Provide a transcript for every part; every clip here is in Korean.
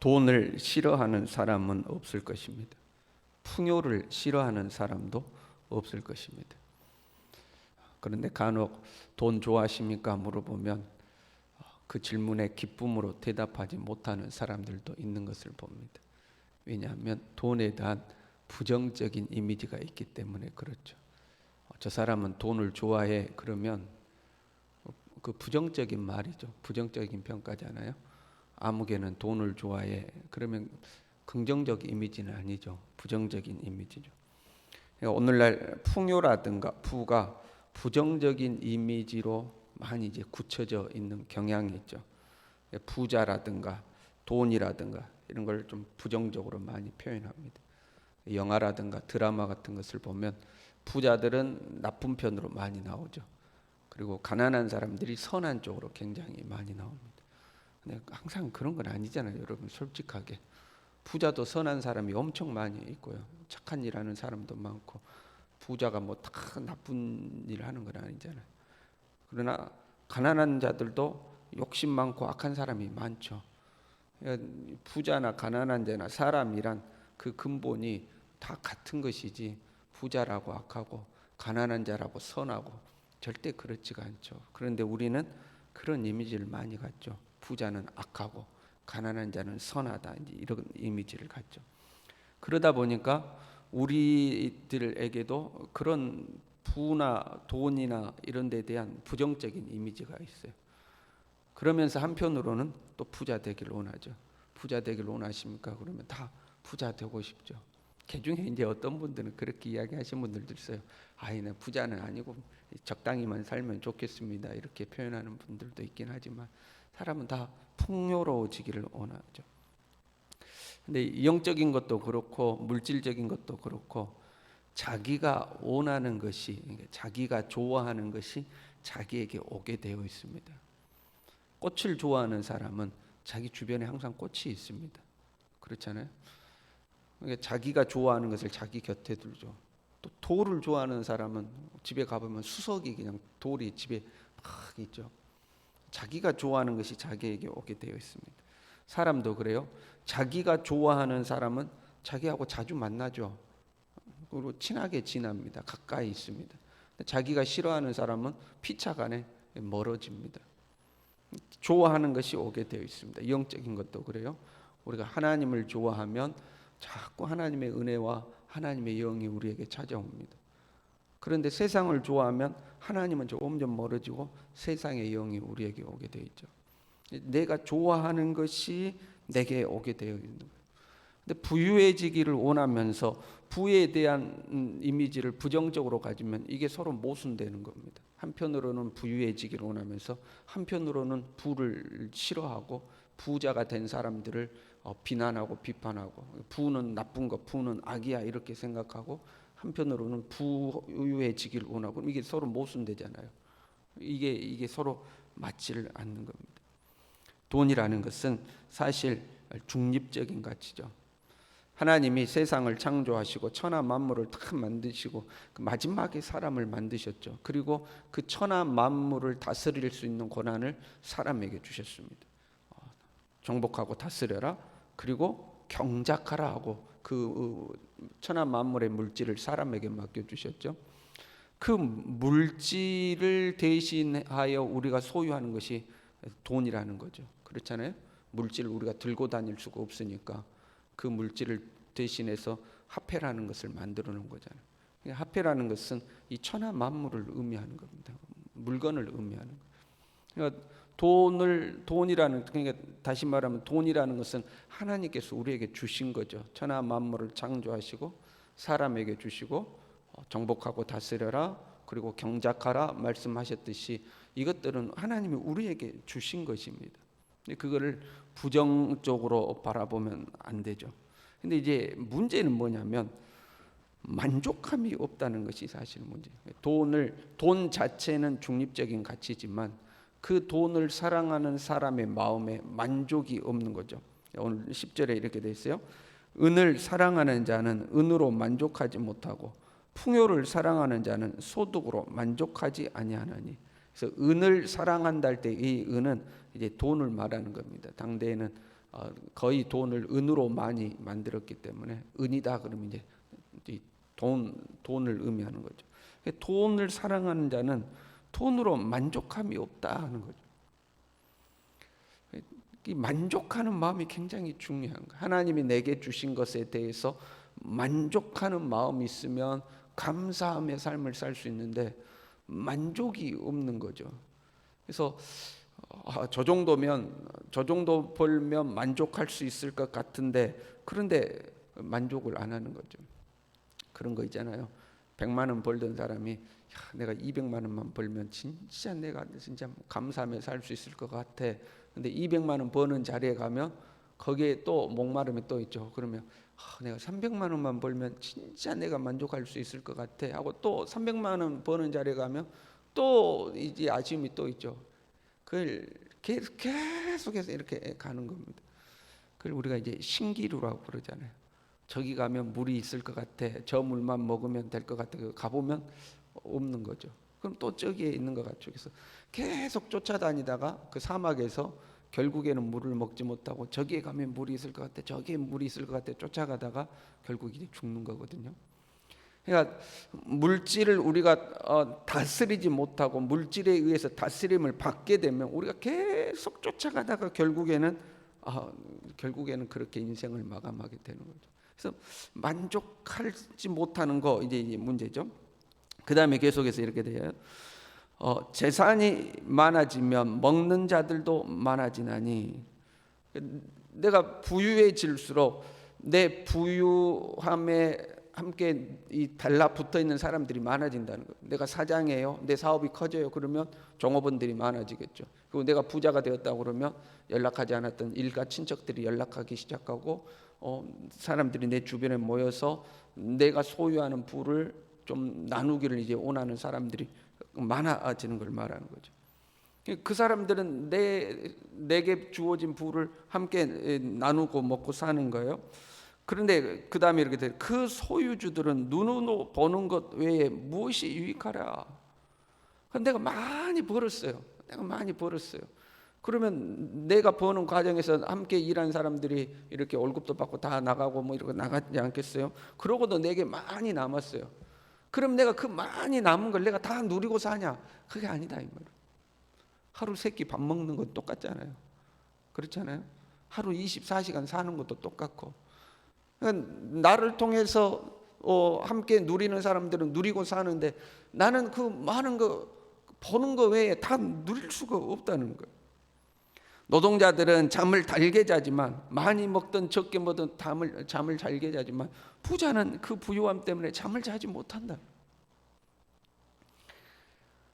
돈을 싫어하는 사람은 없을 것입니다. 풍요를 싫어하는 사람도 없을 것입니다. 그런데 간혹 돈 좋아하십니까? 물어보면 그 질문에 기쁨으로 대답하지 못하는 사람들도 있는 것을 봅니다. 왜냐하면 돈에 대한 부정적인 이미지가 있기 때문에 그렇죠. 저 사람은 돈을 좋아해 그러면 그 부정적인 말이죠. 부정적인 평가잖아요. 아무개는 돈을 좋아해 그러면 긍정적 이미지는 아니죠. 부정적인 이미지죠. 그러니까 오늘날 풍요라든가 부가 부정적인 이미지로 많이 이제 굳혀져 있는 경향이 있죠. 부자라든가 돈이라든가 이런 걸 좀 부정적으로 많이 표현합니다. 영화라든가 드라마 같은 것을 보면 부자들은 나쁜 편으로 많이 나오죠. 그리고 가난한 사람들이 선한 쪽으로 굉장히 많이 나옵니다. 근데 항상 그런 건 아니잖아요, 여러분. 솔직하게 부자도 선한 사람이 엄청 많이 있고요. 착한 일 하는 사람도 많고 부자가 뭐 다 나쁜 일 하는 건 아니잖아요. 그러나 가난한 자들도 욕심 많고 악한 사람이 많죠. 부자나 가난한 자나 사람이란 그 근본이 다 같은 것이지 부자라고 악하고 가난한 자라고 선하고 절대 그렇지가 않죠. 그런데 우리는 그런 이미지를 많이 갖죠. 부자는 악하고 가난한 자는 선하다, 이런 이미지를 갖죠. 그러다 보니까 우리들에게도 그런 부나 돈이나 이런 데 대한 부정적인 이미지가 있어요. 그러면서 한편으로는 또 부자 되기를 원하죠. 부자 되기를 원하십니까? 그러면 다 부자 되고 싶죠. 그 중에 이제 어떤 분들은 그렇게 이야기하시는 분들도 있어요. 나 부자는 아니고 적당히만 살면 좋겠습니다. 이렇게 표현하는 분들도 있긴 하지만 사람은 다 풍요로워지기를 원하죠. 근데 영적인 것도 그렇고 물질적인 것도 그렇고 자기가 원하는 것이, 자기가 좋아하는 것이 자기에게 오게 되어 있습니다. 꽃을 좋아하는 사람은 자기 주변에 항상 꽃이 있습니다. 그렇잖아요. 그러니까 자기가 좋아하는 것을 자기 곁에 두죠. 또 돌을 좋아하는 사람은 집에 가보면 수석이 그냥 돌이 집에 막 있죠. 자기가 좋아하는 것이 자기에게 오게 되어 있습니다. 사람도 그래요. 자기가 좋아하는 사람은 자기하고 자주 만나죠. 그리고 친하게 지납니다. 가까이 있습니다. 자기가 싫어하는 사람은 피차간에 멀어집니다. 좋아하는 것이 오게 되어 있습니다. 영적인 것도 그래요. 우리가 하나님을 좋아하면 자꾸 하나님의 은혜와 하나님의 영이 우리에게 찾아옵니다. 그런데 세상을 좋아하면 하나님은 점점 멀어지고 세상의 영이 우리에게 오게 되어 있죠. 내가 좋아하는 것이 내게 오게 되어 있는 거예요. 근데 부유해지기를 원하면서 부에 대한 이미지를 부정적으로 가지면 이게 서로 모순되는 겁니다. 한편으로는 부유해지기를 원하면서 한편으로는 부를 싫어하고 부자가 된 사람들을 비난하고 비판하고 부는 나쁜 것, 부는 악이야 이렇게 생각하고 한편으로는 부유해지기를 원하고 이게 서로 모순되잖아요. 이게 서로 맞지를 않는 겁니다. 돈이라는 것은 사실 중립적인 가치죠. 하나님이 세상을 창조하시고 천하 만물을 다 만드시고 마지막에 사람을 만드셨죠. 그리고 그 천하 만물을 다스릴 수 있는 권한을 사람에게 주셨습니다. 정복하고 다스려라. 그리고 경작하라 하고 그 천하 만물의 물질을 사람에게 맡겨주셨죠. 그 물질을 대신하여 우리가 소유하는 것이 돈이라는 거죠. 그렇잖아요. 물질을 우리가 들고 다닐 수가 없으니까 그 물질을 대신해서 화폐라는 것을 만들어 놓은 거잖아요. 화폐라는 것은 이 천하 만물을 의미하는 겁니다. 물건을 의미하는 거예요. 그러니까 돈이라는, 그러니까 다시 말하면 돈이라는 것은 하나님께서 우리에게 주신 거죠. 천하 만물을 창조하시고 사람에게 주시고 정복하고 다스려라 그리고 경작하라 말씀하셨듯이 이것들은 하나님이 우리에게 주신 것입니다. 그거를 부정적으로 바라보면 안 되죠. 근데 이제 문제는 뭐냐면 만족함이 없다는 것이 사실 문제예요. 돈 자체는 중립적인 가치지만 그 돈을 사랑하는 사람의 마음에 만족이 없는 거죠. 오늘 10절에 이렇게 돼 있어요. 은을 사랑하는 자는 은으로 만족하지 못하고 풍요를 사랑하는 자는 소득으로 만족하지 아니하나니. 그래서 은을 사랑한다 할 때 이 은은 이제 돈을 말하는 겁니다. 당대에는 거의 돈을 은으로 많이 만들었기 때문에 은이다 그러면 이제 이 돈을 의미하는 거죠. 돈을 사랑하는 자는 돈으로 만족함이 없다 하는 거죠. 이 만족하는 마음이 굉장히 중요한 거예요. 하나님이 내게 주신 것에 대해서 만족하는 마음이 있으면 감사함의 삶을 살 수 있는데 만족이 없는 거죠. 그래서 저 정도 벌면 만족할 수 있을 것 같은데 그런데 만족을 안 하는 거죠. 그런 거 있잖아요. 100만 원 벌던 사람이 내가 200만 원만 벌면 내가 진짜 감사하며 살 수 있을 것 같아. 근데 200만 원 버는 자리에 가면 거기에 또 목마름이 또 있죠. 그러면 내가 300만 원만 벌면 진짜 내가 만족할 수 있을 것 같아 하고 또 300만 원 버는 자리에 가면 또 이제 아쉬움이 또 있죠. 그걸 계속해서 이렇게 가는 겁니다. 그걸 우리가 이제 신기루라고 그러잖아요. 저기 가면 물이 있을 것 같아. 저 물만 먹으면 될 것 같아. 가보면 없는 거죠. 그럼 또 저기에 있는 것 같죠. 그래서 계속 쫓아다니다가 그 사막에서 결국에는 물을 먹지 못하고 저기에 가면 물이 있을 것 같아. 저기에 물이 있을 것 같아. 쫓아가다가 결국 이제 죽는 거거든요. 그러니까 물질을 우리가 다스리지 못하고 물질에 의해서 다스림을 받게 되면 우리가 계속 쫓아가다가 결국에는 그렇게 인생을 마감하게 되는 거죠. 그래서 만족하지 못하는 거 이제 문제죠. 그 다음에 계속해서 이렇게 돼요. 재산이 많아지면 먹는 자들도 많아지나니 내가 부유해질수록 내 부유함에 함께 이 달라붙어 있는 사람들이 많아진다는 거예요. 내가 사장이에요. 내 사업이 커져요. 그러면 종업원들이 많아지겠죠. 그리고 내가 부자가 되었다고 그러면 연락하지 않았던 일가 친척들이 연락하기 시작하고 사람들이 내 주변에 모여서 내가 소유하는 부를 좀 나누기를 이제 원하는 사람들이 많아지는 걸 말하는 거죠. 그 사람들은 내게 주어진 부를 함께 나누고 먹고 사는 거예요. 그런데 그 다음에 이렇게 돼요. 그 소유주들은 눈으로 보는 것 외에 무엇이 유익하랴. 내가 많이 벌었어요. 그러면 내가 버는 과정에서 함께 일한 사람들이 이렇게 월급도 받고 다 나가고 뭐 이렇게 나가지 않겠어요? 그러고도 내게 많이 남았어요. 그럼 내가 그 많이 남은 걸 내가 다 누리고 사냐? 그게 아니다 이 말이에요. 하루 세 끼 밥 먹는 건 똑같잖아요. 그렇잖아요. 하루 24시간 사는 것도 똑같고. 그러니까 나를 통해서 함께 누리는 사람들은 누리고 사는데 나는 그 많은 거 버는 거 외에 다 누릴 수가 없다는 거예요. 노동자들은 잠을 달게 자지만 많이 먹든 적게 먹든 잠을 잘게 자지만 부자는 그 부유함 때문에 잠을 자지 못한다.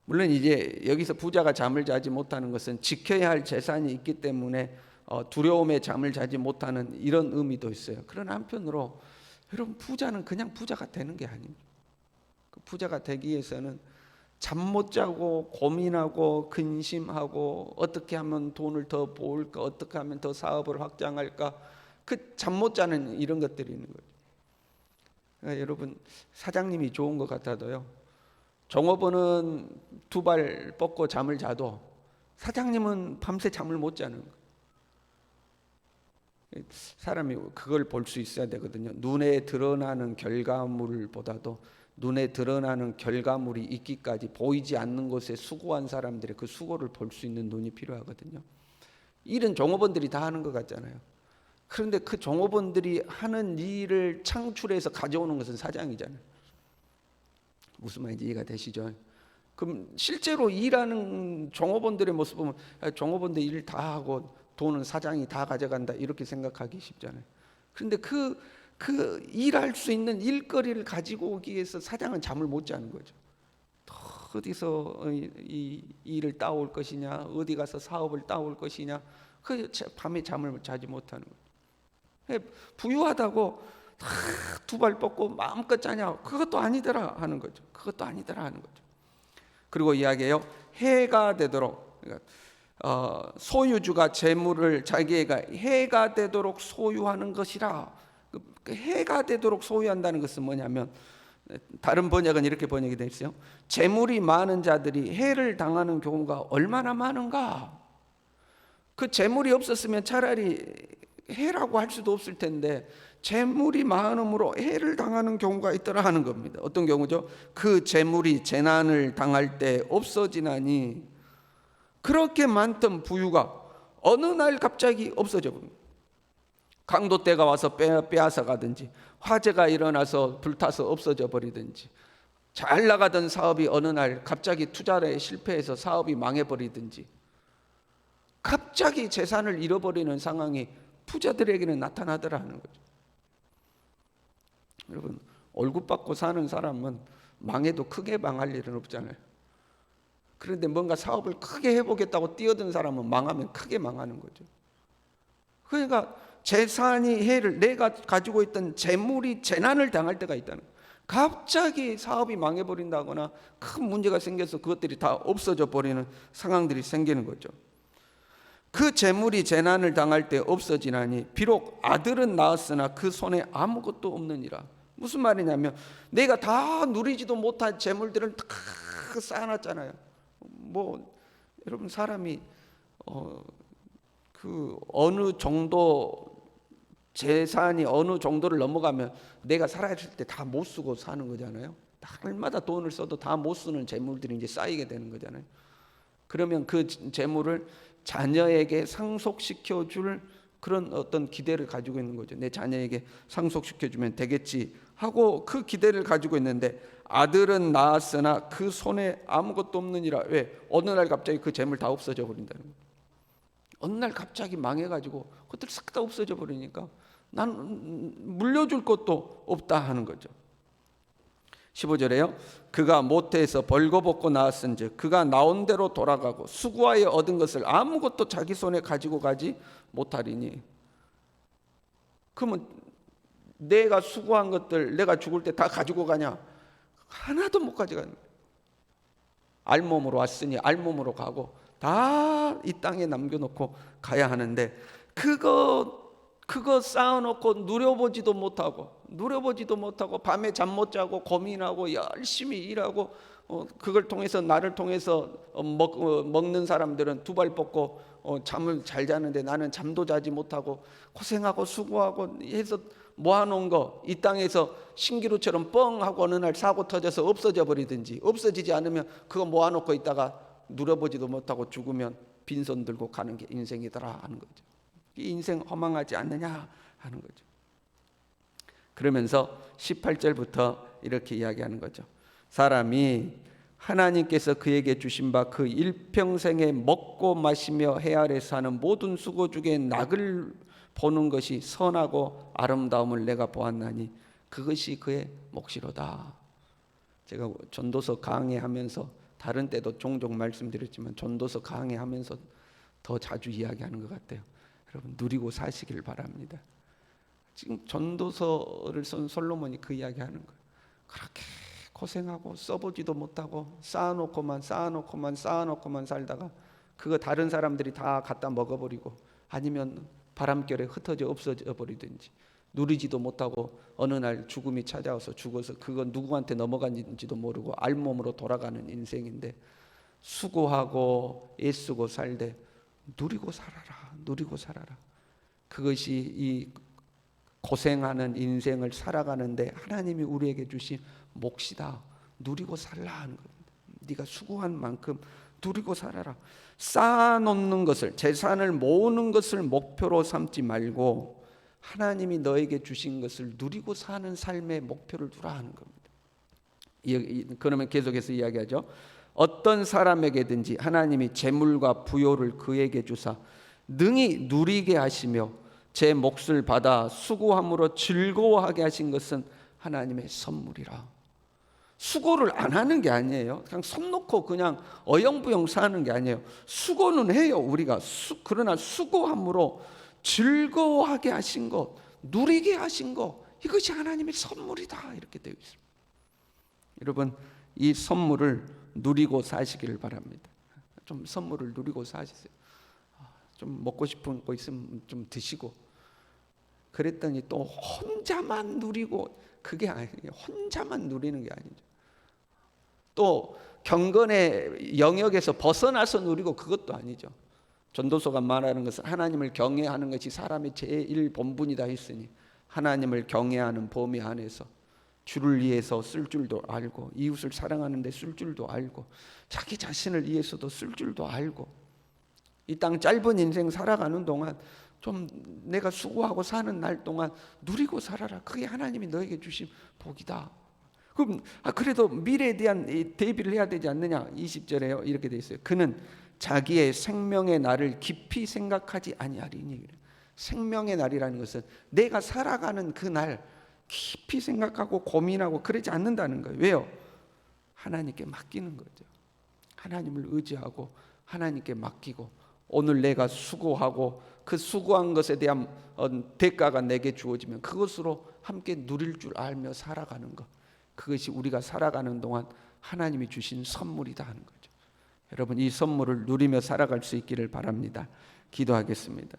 물론 이제 여기서 부자가 잠을 자지 못하는 것은 지켜야 할 재산이 있기 때문에 두려움에 잠을 자지 못하는 이런 의미도 있어요. 그러나 한편으로 여러분 부자는 그냥 부자가 되는 게 아닙니다. 그 부자가 되기 위해서는 잠 못 자고 고민하고 근심하고 어떻게 하면 돈을 더 모을까, 어떻게 하면 더 사업을 확장할까, 그 잠 못 자는 이런 것들이 있는 거죠. 그러니까 여러분 사장님이 좋은 것 같아도요, 종업원은 두 발 뻗고 잠을 자도 사장님은 밤새 잠을 못 자는 거예요. 사람이 그걸 볼 수 있어야 되거든요. 눈에 드러나는 결과물보다도 눈에 드러나는 결과물이 있기까지 보이지 않는 것에 수고한 사람들의 그 수고를 볼 수 있는 눈이 필요하거든요. 일은 종업원들이 다 하는 것 같잖아요. 그런데 그 종업원들이 하는 일을 창출해서 가져오는 것은 사장이잖아요. 무슨 말인지 이해가 되시죠? 그럼 실제로 일하는 종업원들의 모습 보면 종업원들 일 다 하고 돈은 사장이 다 가져간다 이렇게 생각하기 쉽잖아요. 그런데 그 일할 수 있는 일거리를 가지고 오기 위해서 사장은 잠을 못 자는 거죠. 어디서 이 일을 따올 것이냐, 어디 가서 사업을 따올 것이냐, 그 밤에 잠을 자지 못하는 거죠. 부유하다고 두 발 뻗고 마음껏 자냐? 그것도 아니더라 하는 거죠. 그리고 이야기해요. 해가 되도록, 그러니까 소유주가 재물을 자기가 해가 되도록 소유하는 것이라. 그 해가 되도록 소유한다는 것은 뭐냐면, 다른 번역은 이렇게 번역이 되어 있어요. 재물이 많은 자들이 해를 당하는 경우가 얼마나 많은가? 그 재물이 없었으면 차라리 해라고 할 수도 없을 텐데 재물이 많음으로 해를 당하는 경우가 있더라 하는 겁니다. 어떤 경우죠? 그 재물이 재난을 당할 때 없어지나니 그렇게 많던 부유가 어느 날 갑자기 없어져 버립니다. 강도떼가 와서 빼앗아 가든지 화재가 일어나서 불타서 없어져 버리든지 잘 나가던 사업이 어느 날 갑자기 투자에 실패해서 사업이 망해버리든지 갑자기 재산을 잃어버리는 상황이 부자들에게는 나타나더라 하는 거죠. 여러분, 월급 받고 사는 사람은 망해도 크게 망할 일은 없잖아요. 그런데 뭔가 사업을 크게 해보겠다고 뛰어든 사람은 망하면 크게 망하는 거죠. 그러니까 재산이 해를, 내가 가지고 있던 재물이 재난을 당할 때가 있다는 거예요. 갑자기 사업이 망해버린다거나 큰 문제가 생겨서 그것들이 다 없어져 버리는 상황들이 생기는 거죠. 그 재물이 재난을 당할 때 없어지나니 비록 아들은 낳았으나 그 손에 아무것도 없느니라. 무슨 말이냐면 내가 다 누리지도 못한 재물들을 다 쌓아놨잖아요. 뭐 여러분, 사람이 그 어느 정도 재산이 어느 정도를 넘어가면 내가 살아있을 때 다 못 쓰고 사는 거잖아요. 날마다 돈을 써도 다 못 쓰는 재물들이 이제 쌓이게 되는 거잖아요. 그러면 그 재물을 자녀에게 상속시켜 줄 그런 어떤 기대를 가지고 있는 거죠. 내 자녀에게 상속시켜 주면 되겠지 하고 그 기대를 가지고 있는데 아들은 낳았으나 그 손에 아무것도 없느니라. 왜? 어느 날 갑자기 그 재물 다 없어져 버린다는 거예요. 어느 날 갑자기 망해가지고 그것들 싹 다 없어져 버리니까 난 물려줄 것도 없다 하는 거죠. 15절에요. 그가 모태에서 벌거벗고 나왔은즉 그가 나온 대로 돌아가고 수고하여 얻은 것을 아무것도 자기 손에 가지고 가지 못하리니. 그러면 내가 수고한 것들 내가 죽을 때 다 가지고 가냐? 하나도 못 가져가는 거예요. 알몸으로 왔으니 알몸으로 가고 다 이 땅에 남겨놓고 가야 하는데 그거 쌓아놓고 누려보지도 못하고 밤에 잠 못 자고 고민하고 열심히 일하고 그걸 통해서 나를 통해서 먹는 사람들은 두 발 뻗고 잠을 잘 자는데 나는 잠도 자지 못하고 고생하고 수고하고 해서 모아놓은 거 이 땅에서 신기루처럼 뻥 하고 어느 날 사고 터져서 없어져 버리든지 없어지지 않으면 그거 모아놓고 있다가 누려보지도 못하고 죽으면 빈손 들고 가는 게 인생이더라 하는 거죠. 이 인생 허망하지 않느냐 하는 거죠. 그러면서 18절부터 이렇게 이야기하는 거죠. 사람이 하나님께서 그에게 주신 바 그 일평생에 먹고 마시며 해 아래서 사는 모든 수고 중에 낙을 보는 것이 선하고 아름다움을 내가 보았나니 그것이 그의 몫이로다. 제가 전도서 강해하면서 다른 때도 종종 말씀드렸지만 전도서 강해하면서 더 자주 이야기하는 것 같아요. 여러분, 누리고 사시길 바랍니다. 지금 전도서를 쓴 솔로몬이 그 이야기하는 거예요. 그렇게 고생하고 써보지도 못하고 쌓아놓고만 살다가 그거 다른 사람들이 다 갖다 먹어버리고 아니면 바람결에 흩어져 없어져 버리든지 누리지도 못하고 어느 날 죽음이 찾아와서 죽어서 그건 누구한테 넘어간지도 모르고 알몸으로 돌아가는 인생인데 수고하고 애쓰고 살되 누리고 살아라. 그것이 이 고생하는 인생을 살아가는데 하나님이 우리에게 주신 몫이다. 누리고 살라 하는 겁니다. 네가 수고한 만큼 누리고 살아라. 쌓아놓는 것을, 재산을 모으는 것을 목표로 삼지 말고 하나님이 너에게 주신 것을 누리고 사는 삶의 목표를 두라 하는 겁니다. 그러면 계속해서 이야기하죠. 어떤 사람에게든지 하나님이 재물과 부요를 그에게 주사 능히 누리게 하시며 제 몫을 받아 수고함으로 즐거워하게 하신 것은 하나님의 선물이라. 수고를 안 하는 게 아니에요. 그냥 손 놓고 그냥 어영부영 사는 게 아니에요. 수고는 해요, 우리가. 그러나 수고함으로 즐거워하게 하신 것, 누리게 하신 것, 이것이 하나님의 선물이다 이렇게 되어 있습니다. 여러분, 이 선물을 누리고 사시기를 바랍니다. 좀 선물을 누리고 사시세요. 좀 먹고 싶은 거 있으면 좀 드시고. 그랬더니 또 혼자만 누리고, 그게 아니에요. 혼자만 누리는 게 아니죠. 또 경건의 영역에서 벗어나서 누리고, 그것도 아니죠. 전도서가 말하는 것은 하나님을 경외하는 것이 사람의 제일 본분이다 했으니 하나님을 경외하는 범위 안에서 주를 위해서 쓸 줄도 알고 이웃을 사랑하는 데 쓸 줄도 알고 자기 자신을 위해서도 쓸 줄도 알고 이 땅 짧은 인생 살아가는 동안 좀 내가 수고하고 사는 날 동안 누리고 살아라. 그게 하나님이 너에게 주신 복이다. 그럼 그래도 미래에 대한 대비를 해야 되지 않느냐. 20절에 이렇게 돼 있어요. 그는 자기의 생명의 날을 깊이 생각하지 아니하리니. 생명의 날이라는 것은 내가 살아가는 그 날 깊이 생각하고 고민하고 그러지 않는다는 거예요. 왜요? 하나님께 맡기는 거죠. 하나님을 의지하고 하나님께 맡기고 오늘 내가 수고하고 그 수고한 것에 대한 대가가 내게 주어지면 그것으로 함께 누릴 줄 알며 살아가는 것, 그것이 우리가 살아가는 동안 하나님이 주신 선물이다 하는 거죠. 여러분 이 선물을 누리며 살아갈 수 있기를 바랍니다. 기도하겠습니다.